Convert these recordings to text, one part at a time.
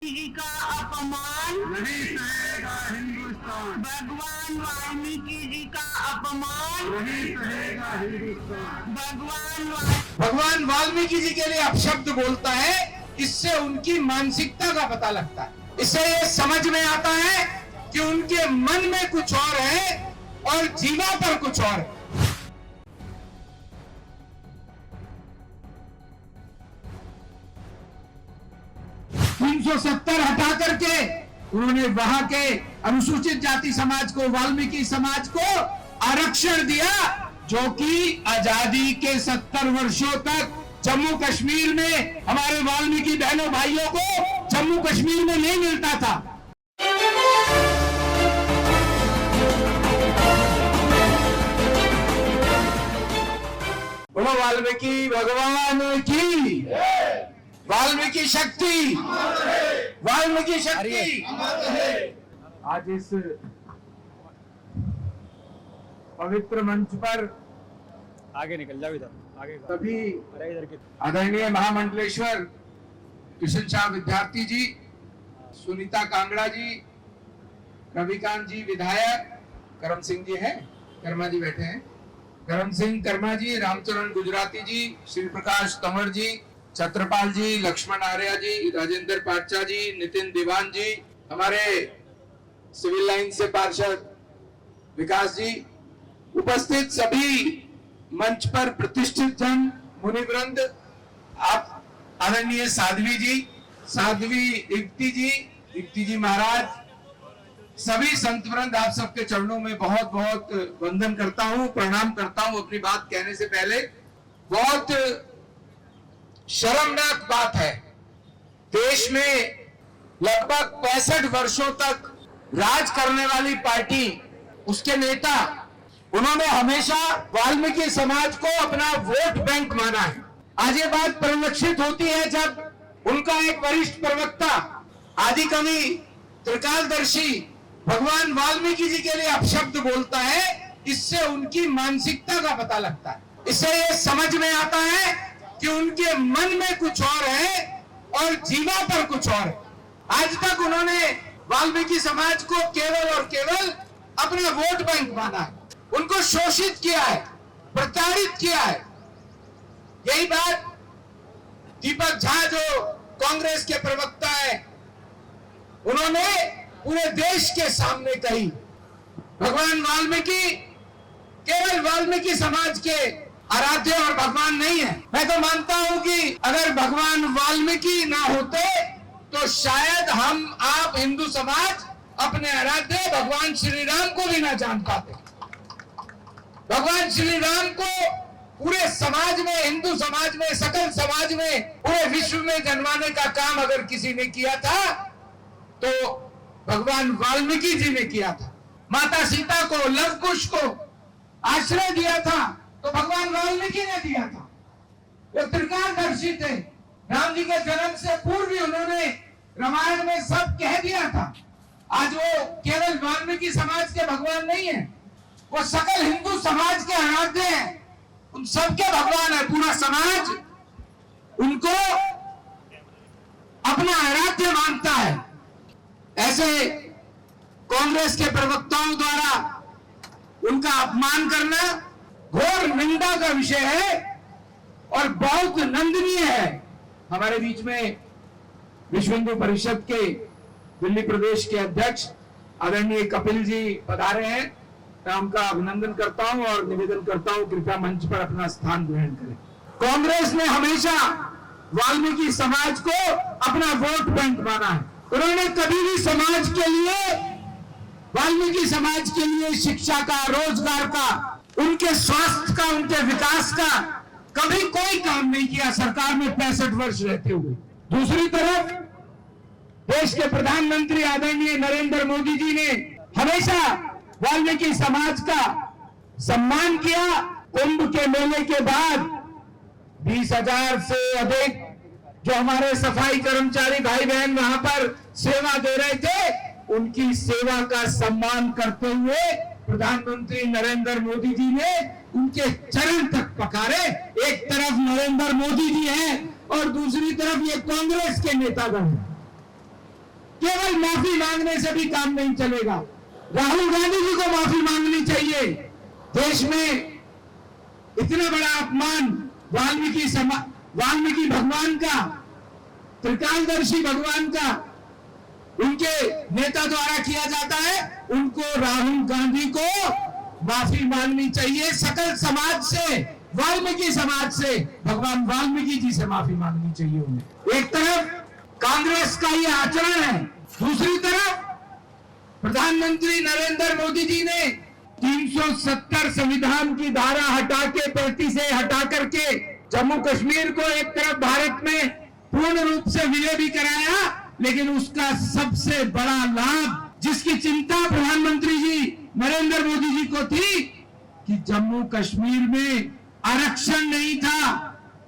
जी का अपमान नहीं सहेगा हिंदुस्तान। भगवान वाल्मीकि जी का अपमान नहीं सहेगा हिंदुस्तान। भगवान वाल्मीकि जी के लिए अपशब्द बोलता है, इससे उनकी मानसिकता का पता लगता है। इससे ये समझ में आता है कि उनके मन में कुछ और है और जीवा पर कुछ और है। हटा करके उन्होंने वहां के अनुसूचित जाति समाज को, वाल्मीकि समाज को आरक्षण दिया, जो कि आजादी के 70 वर्षों तक जम्मू कश्मीर में हमारे वाल्मीकि बहनों भाइयों को जम्मू कश्मीर में नहीं मिलता था। बोलो वाल्मीकि भगवान की, वाल्मीकि शक्ति, वाल्मीकि शक्ति। आज इस पवित्र मंच पर आगे निकल जाओ, इधर आगे सभी अरे इधर के आदरणीय महामंडलेश्वर किशन शाह विद्यार्थी जी, सुनीता कांगड़ा जी, रविकांत जी विधायक, करम सिंह जी हैं, कर्मा जी बैठे हैं, करम सिंह कर्मा जी, रामचरण गुजराती जी, श्री प्रकाश तंवर जी, छत्रपाल जी, लक्ष्मण आर्या जी, राजेंद्र पाटचा जी, नितिन दीवान जी, हमारे सिविल लाइन से पार्षद विकास जी, उपस्थित सभी मंच पर प्रतिष्ठित जन, मुनिवृंद, आप आदरणीय साध्वी जी, साध्वी इक्ति जी महाराज, सभी संत वृंद, आप सबके चरणों में बहुत बहुत वंदन करता हूं, प्रणाम करता हूं। अपनी बात कहने से पहले, बहुत शर्मनाक बात है, देश में लगभग 65 वर्षों तक राज करने वाली पार्टी, उसके नेता, उन्होंने हमेशा वाल्मीकि समाज को अपना वोट बैंक माना है। आज ये बात परिलक्षित होती है जब उनका एक वरिष्ठ प्रवक्ता, आदि कवि, त्रिकालदर्शी भगवान वाल्मीकि जी के लिए अपशब्द बोलता है, इससे उनकी मानसिकता का पता लगता है। इससे ये समझ में आता है कि उनके मन में कुछ और है और जीवा पर कुछ और है। आज तक उन्होंने वाल्मीकि समाज को केवल और केवल अपना वोट बैंक माना है, उनको शोषित किया है, प्रताड़ित किया है। यही बात दीपक झा, जो कांग्रेस के प्रवक्ता है, उन्होंने पूरे देश के सामने कही। भगवान वाल्मीकि केवल वाल्मीकि समाज के आराध्य और भगवान नहीं है। मैं तो मानता हूं कि अगर भगवान वाल्मीकि ना होते तो शायद हम आप हिंदू समाज अपने आराध्य भगवान श्री राम को भी ना जान पाते। भगवान श्री राम को पूरे समाज में, हिंदू समाज में, सकल समाज में, पूरे विश्व में जन्माने का काम अगर किसी ने किया था तो भगवान वाल्मीकि जी ने किया था। माता सीता को, लव कुश को आश्रय दिया था तो भगवान वाल्मीकि ने दिया था। वो त्रिकालदर्शी थे, राम जी के जन्म से पूर्व ही उन्होंने रामायण में सब कह दिया था। आज वो केवल वाल्मीकि समाज के भगवान नहीं है, वो सकल हिंदू समाज के आराध्य हैं, उन सबके भगवान है। पूरा समाज उनको अपना आराध्य मानता है। ऐसे कांग्रेस के प्रवक्ताओं द्वारा उनका अपमान करना घोर निंदा का विषय है और बहुत निंदनीय है। हमारे बीच में विश्व हिंदू परिषद के दिल्ली प्रदेश के अध्यक्ष आदरणीय कपिल जी पधारे हैं। मैं उनका अभिनंदन करता हूं और निवेदन करता हूं, कृपया मंच पर अपना स्थान ग्रहण करें। कांग्रेस ने हमेशा वाल्मीकि समाज को अपना वोट बैंक माना है। उन्होंने कभी भी समाज के लिए, वाल्मीकि समाज के लिए शिक्षा का, रोजगार का, उनके स्वास्थ्य का, उनके विकास का कभी कोई काम नहीं किया सरकार में 65 वर्ष रहते हुए। दूसरी तरफ देश के प्रधानमंत्री आदरणीय नरेंद्र मोदी जी ने हमेशा वाल्मीकि समाज का सम्मान किया। कुंभ के मेले के बाद 20,000 से अधिक जो हमारे सफाई कर्मचारी भाई बहन वहां पर सेवा दे रहे थे, उनकी सेवा का सम्मान करते हुए प्रधानमंत्री नरेंद्र मोदी जी ने उनके चरण तक पखारे। एक तरफ नरेंद्र मोदी जी हैं और दूसरी तरफ ये कांग्रेस के नेतागण हैं। केवल माफी मांगने से भी काम नहीं चलेगा। राहुल गांधी जी को माफी मांगनी चाहिए। देश में इतना बड़ा अपमान वाल्मीकि भगवान का, त्रिकालदर्शी भगवान का उनके नेता द्वारा किया जाता है, उनको राहुल गांधी को माफी मांगनी चाहिए। सकल समाज से, वाल्मीकि समाज से, भगवान वाल्मीकि जी से माफी मांगनी चाहिए उन्हें। एक तरफ कांग्रेस का ये आचरण है, दूसरी तरफ प्रधानमंत्री नरेंद्र मोदी जी ने 370 संविधान की धारा हटा के, 35 से हटा करके जम्मू कश्मीर को एक तरफ भारत में पूर्ण रूप से विलय भी कराया, लेकिन उसका सबसे बड़ा लाभ, जिसकी चिंता प्रधानमंत्री जी नरेंद्र मोदी जी को थी कि जम्मू कश्मीर में आरक्षण नहीं था।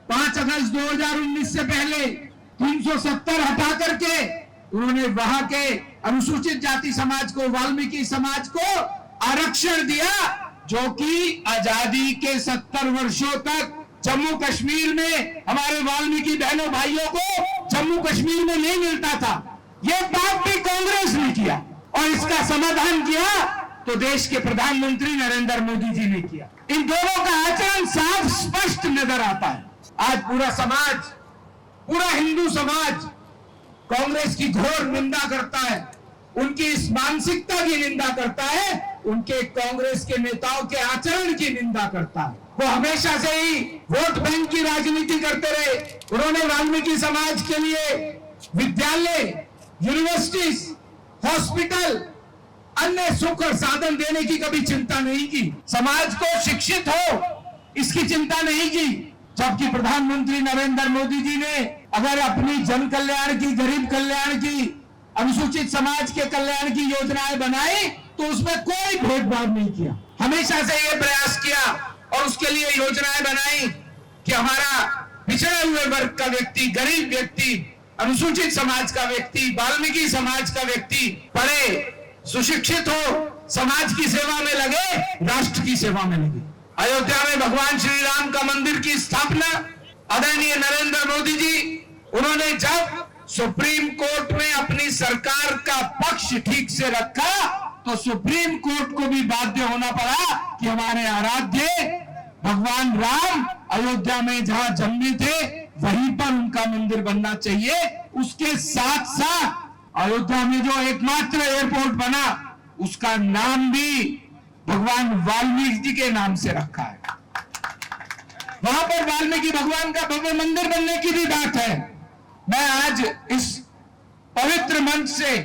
5 अगस्त 2019 से पहले 370 हटा करके उन्होंने वहां के अनुसूचित जाति समाज को, वाल्मीकि समाज को आरक्षण दिया, जो कि आजादी के 70 वर्षों तक जम्मू कश्मीर में हमारे वाल्मीकि बहनों भाइयों को जम्मू कश्मीर में नहीं मिलता था। यह बात भी कांग्रेस ने किया और इसका समाधान किया तो देश के प्रधानमंत्री नरेंद्र मोदी जी ने किया। इन दोनों का आचरण साफ स्पष्ट नजर आता है। आज पूरा समाज, पूरा हिंदू समाज कांग्रेस की घोर निंदा करता है, उनकी इस मानसिकता की निंदा करता है, उनके कांग्रेस के नेताओं के आचरण की निंदा करता है। वो हमेशा से ही वोट बैंक की राजनीति करते रहे। उन्होंने वाल्मीकि समाज के लिए विद्यालय, यूनिवर्सिटीज, हॉस्पिटल, अन्य सुख और साधन देने की कभी चिंता नहीं की। समाज को शिक्षित हो इसकी चिंता नहीं की। जबकि प्रधानमंत्री नरेंद्र मोदी जी ने अगर अपनी जन कल्याण की, गरीब कल्याण की, अनुसूचित समाज के कल्याण की योजनाएं बनाई तो उसमें कोई भेदभाव नहीं किया। हमेशा से यह प्रयास किया और उसके लिए योजनाएं बनाई कि हमारा पिछड़े हुए वर्ग का व्यक्ति, गरीब व्यक्ति, अनुसूचित समाज का व्यक्ति, वाल्मीकि समाज का व्यक्ति पढ़े, सुशिक्षित हो, समाज की सेवा में लगे, राष्ट्र की सेवा में लगे। अयोध्या में भगवान श्री राम का मंदिर की स्थापना आदरणीय नरेंद्र मोदी जी, उन्होंने जब सुप्रीम कोर्ट में अपनी सरकार का पक्ष ठीक से रखा तो सुप्रीम कोर्ट को भी बाध्य होना पड़ा कि हमारे आराध्य भगवान राम अयोध्या में जहां जन्मे थे वहीं पर उनका मंदिर बनना चाहिए। उसके साथ साथ अयोध्या में जो एकमात्र एयरपोर्ट बना उसका नाम भी भगवान वाल्मीकि जी के नाम से रखा है। वहां पर वाल्मीकि भगवान का भव्य मंदिर बनने की भी बात है। मैं आज इस पवित्र मंच से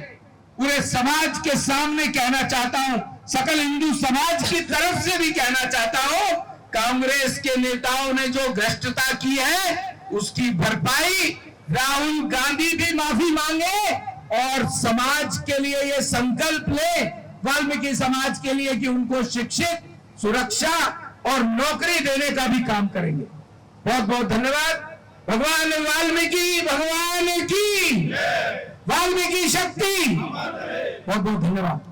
पूरे समाज के सामने कहना चाहता हूं, सकल हिंदू समाज की तरफ से भी कहना चाहता हूं, कांग्रेस के नेताओं ने जो भ्रष्टता की है उसकी भरपाई राहुल गांधी भी माफी मांगे और समाज के लिए ये संकल्प ले, वाल्मीकि समाज के लिए, कि उनको शिक्षित, सुरक्षा और नौकरी देने का भी काम करेंगे। बहुत बहुत धन्यवाद। भगवान वाल्मीकि भगवान की, वाल्मीकि शक्ति। बहुत बहुत धन्यवाद।